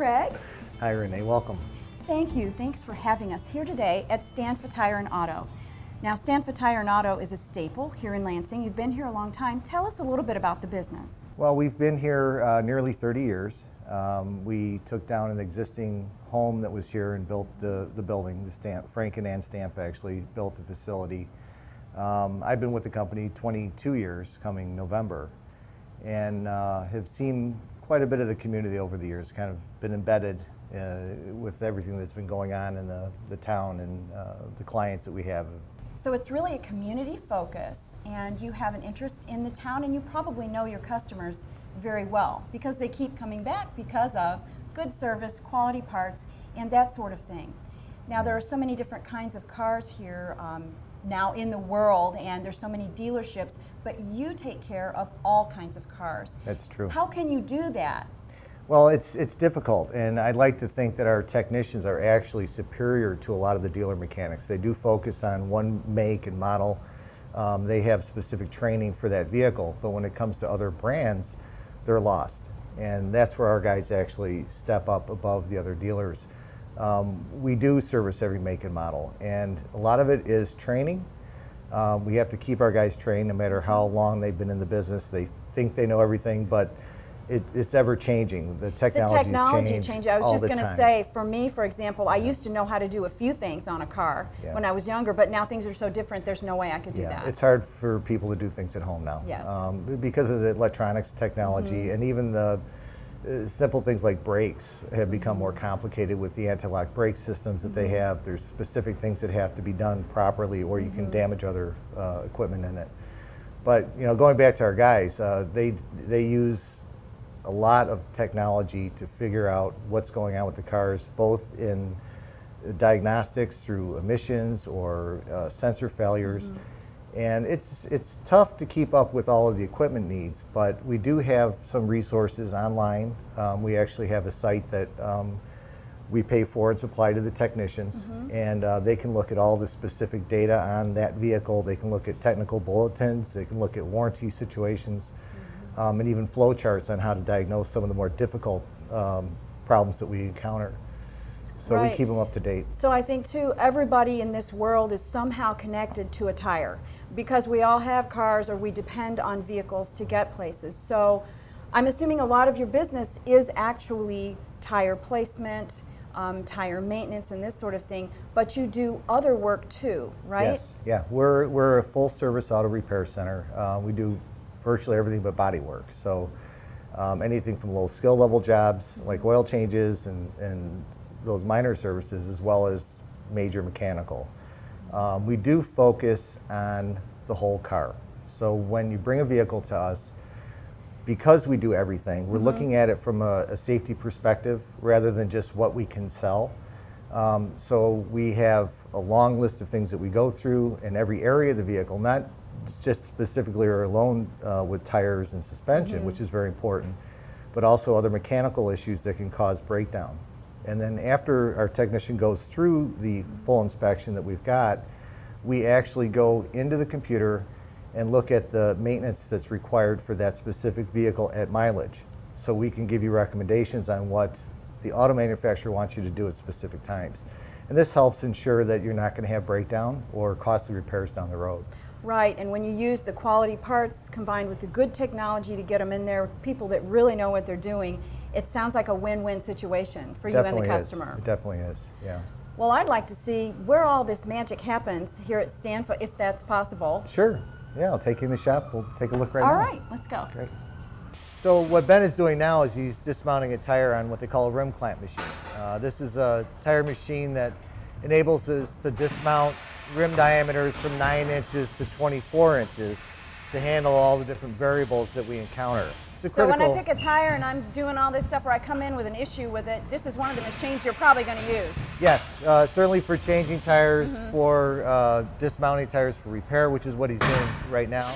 Craig. Hi, Renee. Welcome. Thank you. Thanks for having us here today at Stanfa Tire and Auto. Now, Stanfa Tire and Auto is a staple here in Lansing. You've been here a long time. Tell us a little bit about the business. Well, we've been here nearly 30 years. We took down an existing home that was here and built the building. Frank and Ann Stanfa actually built the facility. I've been with the company 22 years coming November, and have seen quite a bit of the community over the years, kind of been embedded with everything that's been going on in the town and the clients that we have. So it's really a community focus, and you have an interest in the town, and you probably know your customers very well because they keep coming back because of good service, quality parts, and that sort of thing. Now, there are so many different kinds of cars here now in the world, and there's so many dealerships, but you take care of all kinds of cars. That's true. How can you do that? Well, it's difficult, and I'd like to think that our technicians are actually superior to a lot of the dealer mechanics. They do focus on one make and model. They have specific training for that vehicle, but when it comes to other brands, they're lost. And that's where our guys actually step up above the other dealers. We do service every make and model, and a lot of it is training. We have to keep our guys trained no matter how long they've been in the business. They think they know everything, but it's ever changing. The technology changes. I was just going to say, for me, for example, I used to know how to do a few things on a car when I was younger, but now things are so different, there's no way I could do that. It's hard for people to do things at home now. Yes. Because of the electronics technology, and even the simple things like brakes have become more complicated with the anti-lock brake systems that they have. There's specific things that have to be done properly, or you can damage other equipment in it. But going back to our guys, they use a lot of technology to figure out what's going on with the cars, both in diagnostics through emissions or sensor failures. And it's tough to keep up with all of the equipment needs, but we do have some resources online. We actually have a site that we pay for and supply to the technicians, and they can look at all the specific data on that vehicle. They can look at technical bulletins, they can look at warranty situations, and even flow charts on how to diagnose some of the more difficult problems that we encounter. So we keep them up to date. So I think too, everybody in this world is somehow connected to a tire because we all have cars or we depend on vehicles to get places. So I'm assuming a lot of your business is actually tire placement, tire maintenance and this sort of thing, but you do other work too, right? Yes, yeah. We're a full service auto repair center. We do virtually everything but body work. So anything from low skill level jobs like oil changes and those minor services, as well as major mechanical. We do focus on the whole car. So when you bring a vehicle to us, because we do everything, we're looking at it from a safety perspective rather than just what we can sell. So we have a long list of things that we go through in every area of the vehicle, not just specifically or alone with tires and suspension, which is very important, but also other mechanical issues that can cause breakdown. And then after our technician goes through the full inspection that we've got, we actually go into the computer and look at the maintenance that's required for that specific vehicle at mileage. So we can give you recommendations on what the auto manufacturer wants you to do at specific times. And this helps ensure that you're not going to have breakdown or costly repairs down the road. Right, and when you use the quality parts combined with the good technology to get them in there, people that really know what they're doing, it sounds like a win-win situation for you and the customer. It definitely is, yeah. Well, I'd like to see where all this magic happens here at Stanfa, if that's possible. Sure, yeah, I'll take you in the shop. We'll take a look right now. All right, let's go. Great. So what Ben is doing now is he's dismounting a tire on what they call a rim clamp machine. This is a tire machine that enables us to dismount rim diameters from 9 inches to 24 inches to handle all the different variables that we encounter. So when I pick a tire and I'm doing all this stuff, or I come in with an issue with it, this is one of the machines you're probably going to use. Yes, certainly for changing tires, for dismounting tires for repair, which is what he's doing right now.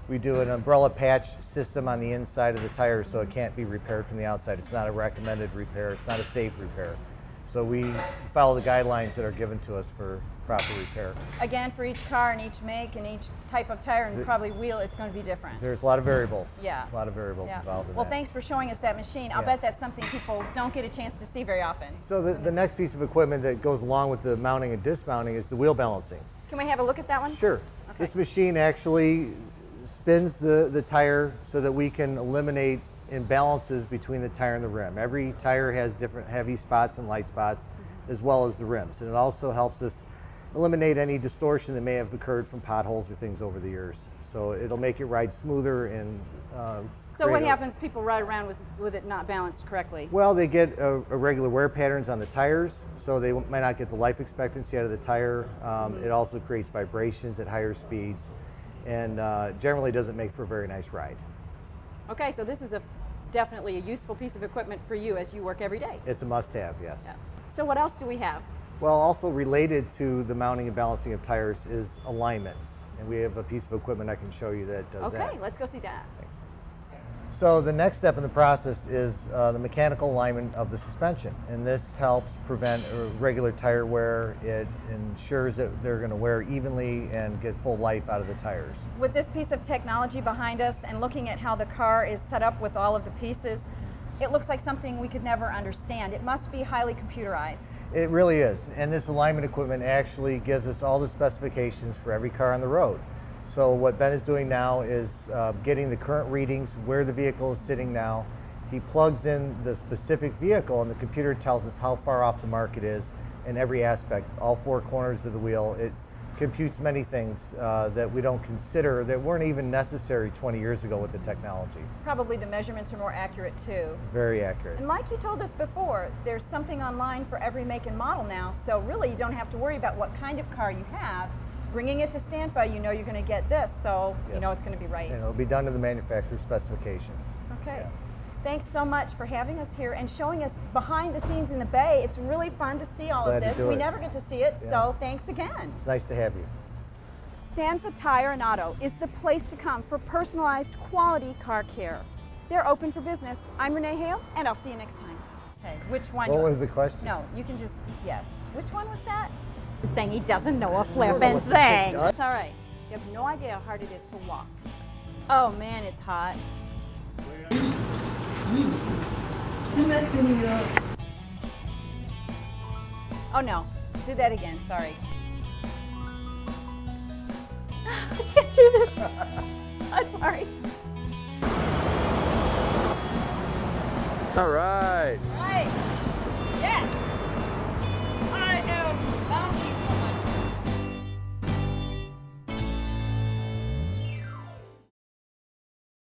We do an umbrella patch system on the inside of the tire so it can't be repaired from the outside. It's not a recommended repair. It's not a safe repair. So we follow the guidelines that are given to us for proper repair. Again, for each car and each make and each type of tire and probably wheel, it's going to be different. There's a lot of variables. Yeah. A lot of variables involved in Well, that. thanks for showing us that machine. I'll bet that's something people don't get a chance to see very often. So the next piece of equipment that goes along with the mounting and dismounting is the wheel balancing. Can we have a look at that one? Sure. Okay. This machine actually spins the tire so that we can eliminate imbalances between the tire and the rim. Every tire has different heavy spots and light spots, as well as the rims. And it also helps us eliminate any distortion that may have occurred from potholes or things over the years. So it'll make it ride smoother and So what create happens? People ride around with it not balanced correctly. Well, they get irregular wear patterns on the tires, so they might not get the life expectancy out of the tire. It also creates vibrations at higher speeds, and generally doesn't make for a very nice ride. Okay, so this is definitely a useful piece of equipment for you as you work every day. It's a must-have, yes. Yeah. So what else do we have? Well, also related to the mounting and balancing of tires is alignments, and we have a piece of equipment I can show you that does that. Okay, let's go see that. Thanks. So the next step in the process is the mechanical alignment of the suspension, and this helps prevent irregular tire wear. It ensures that they're going to wear evenly and get full life out of the tires. With this piece of technology behind us and looking at how the car is set up with all of the pieces, it looks like something we could never understand. It must be highly computerized. It really is, and this alignment equipment actually gives us all the specifications for every car on the road. So what Ben is doing now is getting the current readings, where the vehicle is sitting now. He plugs in the specific vehicle, and the computer tells us how far off the mark it is in every aspect, all four corners of the wheel. It computes many things that we don't consider, that weren't even necessary 20 years ago with the technology. Probably the measurements are more accurate too. Very accurate. And like you told us before, there's something online for every make and model now, so really you don't have to worry about what kind of car you have. Bringing it to Stanfa, you know you're going to get this, so you know it's going to be right. And it'll be done to the manufacturer's specifications. Okay. Yeah. Thanks so much for having us here and showing us behind the scenes in the Bay. It's really fun to see all Glad of to this. do We it. never get to see it, so thanks again. It's nice to have you. Stanfa Tire and Auto is the place to come for personalized quality car care. They're open for business. I'm Renee Hale, and I'll see you next time. Okay, which one? What was the question? No, you can just, yes. Which one was that? The thing he doesn't know a know flippin' what this thing thing. does. It's all right. You have no idea how hard it is to walk. Oh man, it's hot. Oh no, do that again, sorry. I can't do this. I'm sorry. All right.